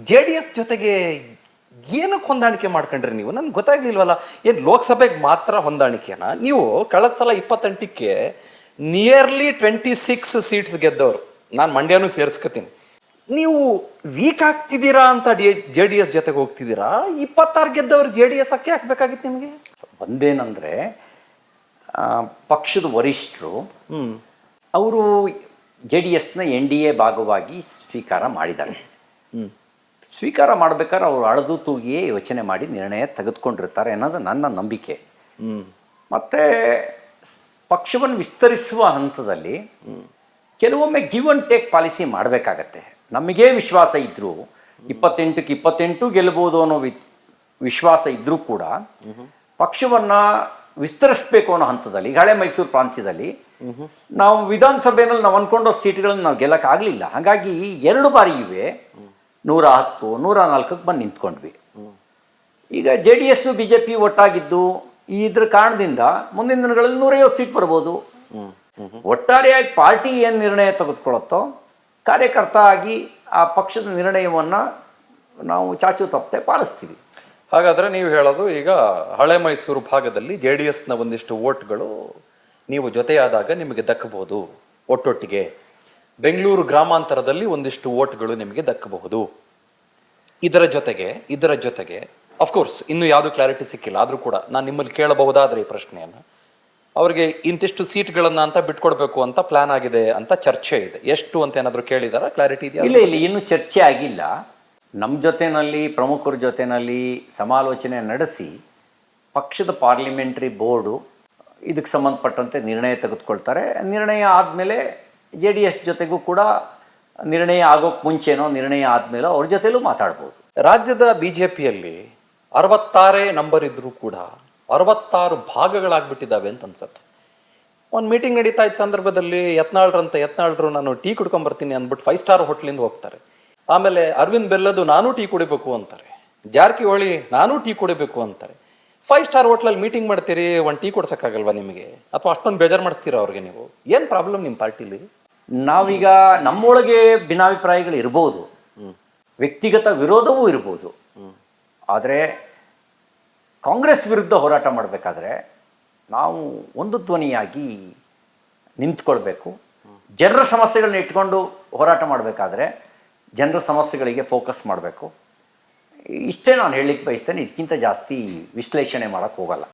J D S ಜೊತೆಗೆ ಏನಕ್ಕೆ ಹೊಂದಾಣಿಕೆ ಮಾಡ್ಕೊಂಡ್ರಿ ನೀವು? ನನ್ಗೆ ಗೊತ್ತಾಗ್ಲಿಲ್ವಲ್ಲ. ಏನು ಲೋಕಸಭೆಗೆ ಮಾತ್ರ ಹೊಂದಾಣಿಕೆನಾ? ನೀವು ಕಳೆದ ಸಲ 28ಕ್ಕೆ ನಿಯರ್ಲಿ 26 ಸೀಟ್ಸ್ ಗೆದ್ದವರು. ನಾನು ಮಂಡ್ಯನೂ ಸೇರಿಸ್ಕೊತೀನಿ. ನೀವು ವೀಕ್ ಆಗ್ತಿದ್ದೀರಾ ಅಂತ ಜೆ ಡಿ ಎಸ್ ಜೊತೆಗೆ ಹೋಗ್ತಿದ್ದೀರಾ? 26 ಗೆದ್ದವ್ರು ಜೆ ಡಿ ಎಸ್ ಅಕ್ಕೆ ಹಾಕ್ಬೇಕಾಗಿತ್ತು ನಿಮಗೆ. ಒಂದೇನಂದರೆ ಪಕ್ಷದ ವರಿಷ್ಠರು ಅವರು ಜೆ ಡಿ ಎಸ್ನ NDA ಭಾಗವಾಗಿ ಸ್ವೀಕಾರ ಮಾಡಿದ್ದಾರೆ. ಸ್ವೀಕಾರ ಮಾಡ್ಬೇಕಾದ್ರೆ ಅವರು ಅಳದು ತೂಗಿಯೇ ಯೋಚನೆ ಮಾಡಿ ನಿರ್ಣಯ ತೆಗೆದುಕೊಂಡಿರ್ತಾರೆ ಅನ್ನೋದು ನನ್ನ ನಂಬಿಕೆ. ಮತ್ತು ಪಕ್ಷವನ್ನು ವಿಸ್ತರಿಸುವ ಹಂತದಲ್ಲಿ ಕೆಲವೊಮ್ಮೆ ಗಿವ್ ಆ್ಯಂಡ್ ಟೇಕ್ ಪಾಲಿಸಿ ಮಾಡಬೇಕಾಗತ್ತೆ. ನಮಗೇ ವಿಶ್ವಾಸ ಇದ್ದರೂ 28ಕ್ಕೆ 28 ಗೆಲ್ಬೋದು ಅನ್ನೋ ವಿಶ್ವಾಸ ಇದ್ದರೂ ಕೂಡ ಪಕ್ಷವನ್ನು ವಿಸ್ತರಿಸಬೇಕು ಅನ್ನೋ ಹಂತದಲ್ಲಿ ಹಳೆ ಮೈಸೂರು ಪ್ರಾಂತ್ಯದಲ್ಲಿ ನಾವು ವಿಧಾನಸಭೆಯಲ್ಲಿ ನಾವು ಅಂದ್ಕೊಂಡೋ ಸೀಟ್ಗಳನ್ನು ನಾವು ಗೆಲ್ಲಕ್ಕಾಗಲಿಲ್ಲ. ಹಾಗಾಗಿ 2 ಬಾರಿ ಇವೆ 110, 104ಕ್ಕೆ ಬಂದು ನಿಂತ್ಕೊಂಡ್ವಿ. ಈಗ JDS BJP ಒಟ್ಟಾಗಿದ್ದು ಇದ್ರ ಕಾರಣದಿಂದ ಮುಂದಿನ ದಿನಗಳಲ್ಲಿ 150 ಸೀಟ್ ಬರ್ಬೋದು. ಒಟ್ಟಾರೆಯಾಗಿ ಪಾರ್ಟಿ ಏನು ನಿರ್ಣಯ ತೆಗೆದುಕೊಳ್ಳುತ್ತೋ ಕಾರ್ಯಕರ್ತ ಆಗಿ ಆ ಪಕ್ಷದ ನಿರ್ಣಯವನ್ನು ನಾವು ಚಾಚು ತಪ್ಪದೆ ಪಾಲಿಸ್ತೀವಿ. ಹಾಗಾದರೆ ನೀವು ಹೇಳೋದು ಈಗ ಹಳೆ ಮೈಸೂರು ಭಾಗದಲ್ಲಿ ಜೆ ಡಿ ಎಸ್ನ ಒಂದಿಷ್ಟು ಓಟ್ಗಳು ನೀವು ಜೊತೆಯಾದಾಗ ನಿಮಗೆ ದಕ್ಕಬಹುದು ಒಟ್ಟೊಟ್ಟಿಗೆ. ಬೆಂಗಳೂರು ಗ್ರಾಮಾಂತರದಲ್ಲಿ ಒಂದಿಷ್ಟು ಓಟ್ಗಳು ನಿಮಗೆ ದಕ್ಕಬಹುದು. ಇದರ ಜೊತೆಗೆ ಅಫ್ಕೋರ್ಸ್ ಇನ್ನೂ ಯಾವುದೂ ಕ್ಲಾರಿಟಿ ಸಿಕ್ಕಿಲ್ಲ. ಆದರೂ ಕೂಡ ನಾನು ನಿಮ್ಮಲ್ಲಿ ಕೇಳಬಹುದಾದ್ರೆ ಈ ಪ್ರಶ್ನೆಯನ್ನು, ಅವರಿಗೆ ಇಂತಿಷ್ಟು ಸೀಟ್ಗಳನ್ನು ಅಂತ ಬಿಟ್ಕೊಡ್ಬೇಕು ಅಂತ ಪ್ಲಾನ್ ಆಗಿದೆ ಅಂತ ಚರ್ಚೆ ಇದೆ. ಎಷ್ಟು ಅಂತ ಏನಾದರೂ ಕೇಳಿದಾರ? ಕ್ಲಾರಿಟಿ ಇದೆಯಾ? ಇಲ್ಲ, ಇನ್ನೂ ಚರ್ಚೆ ಆಗಿಲ್ಲ. ನಮ್ಮ ಜೊತೆಯಲ್ಲಿ ಪ್ರಮುಖರ ಜೊತೆಯಲ್ಲಿ ಸಮಾಲೋಚನೆ ನಡೆಸಿ ಪಕ್ಷದ ಪಾರ್ಲಿಮೆಂಟ್ರಿ ಬೋರ್ಡು ಇದಕ್ಕೆ ಸಂಬಂಧಪಟ್ಟಂತೆ ನಿರ್ಣಯ ತೆಗೆದುಕೊಳ್ತಾರೆ. ನಿರ್ಣಯ ಆದಮೇಲೆ JDS ಜೊತೆಗೂ ಕೂಡ ನಿರ್ಣಯ ಆಗೋಕ್ಕೆ ಮುಂಚೆನೋ ನಿರ್ಣಯ ಆದಮೇಲೋ ಅವ್ರ ಜೊತೆಲೂ ಮಾತಾಡ್ಬೋದು. ರಾಜ್ಯದ BJPಯಲ್ಲಿ 66 ನಂಬರ್ ಇದ್ರೂ ಕೂಡ 66 ಭಾಗಗಳಾಗ್ಬಿಟ್ಟಿದ್ದಾವೆ ಅಂತ ಅನ್ಸತ್ತೆ. ಒಂದು ಮೀಟಿಂಗ್ ನಡೀತಾ ಇದ್ದ ಸಂದರ್ಭದಲ್ಲಿ ಯತ್ನಾಳ್ರು ನಾನು ಟೀ ಕುಡ್ಕೊಂಬರ್ತೀನಿ ಅಂದ್ಬಿಟ್ಟು 5 ಸ್ಟಾರ್ ಹೋಟ್ಲಿಂದ ಹೋಗ್ತಾರೆ. ಆಮೇಲೆ ಅರವಿಂದ್ ಬೆಲ್ಲದು ನಾನು ಟೀ ಕುಡಿಬೇಕು ಅಂತಾರೆ. ಜಾರಕಿಹೊಳಿ ನಾನು ಟೀ ಕುಡಿಬೇಕು ಅಂತಾರೆ. 5 ಸ್ಟಾರ್ ಹೋಟ್ಲಲ್ಲಿ ಮೀಟಿಂಗ್ ಮಾಡ್ತೀರಿ, ಒಂದು ಟೀ ಕೊಡ್ಸೋಕ್ಕಾಗಲ್ವಾ ನಿಮಗೆ? ಅಥವಾ ಅಷ್ಟೊಂದು ಬೇಜಾರು ಮಾಡಿಸ್ತೀರಾ ಅವ್ರಿಗೆ ನೀವು? ಏನು ಪ್ರಾಬ್ಲಮ್ ನಿಮ್ಮ ಪಾರ್ಟಿಲಿ? ನಾವೀಗ ನಮ್ಮೊಳಗೆ ಭಿನ್ನಾಭಿಪ್ರಾಯಗಳು ಇರ್ಬೋದು, ವ್ಯಕ್ತಿಗತ ವಿರೋಧವೂ ಇರ್ಬೋದು. ಆದರೆ ಕಾಂಗ್ರೆಸ್ ವಿರುದ್ಧ ಹೋರಾಟ ಮಾಡಬೇಕಾದ್ರೆ ನಾವು ಒಂದು ಧ್ವನಿಯಾಗಿ ನಿಂತ್ಕೊಳ್ಬೇಕು. ಜನರ ಸಮಸ್ಯೆಗಳನ್ನ ಇಟ್ಕೊಂಡು ಹೋರಾಟ ಮಾಡಬೇಕಾದ್ರೆ ಜನರ ಸಮಸ್ಯೆಗಳಿಗೆ ಫೋಕಸ್ ಮಾಡಬೇಕು. ಇಷ್ಟೇ ನಾನು ಹೇಳಲಿಕ್ಕೆ ಬಯಸ್ತೇನೆ. ಇದಕ್ಕಿಂತ ಜಾಸ್ತಿ ವಿಶ್ಲೇಷಣೆ ಮಾಡೋಕ್ಕೆ ಹೋಗಲ್ಲ.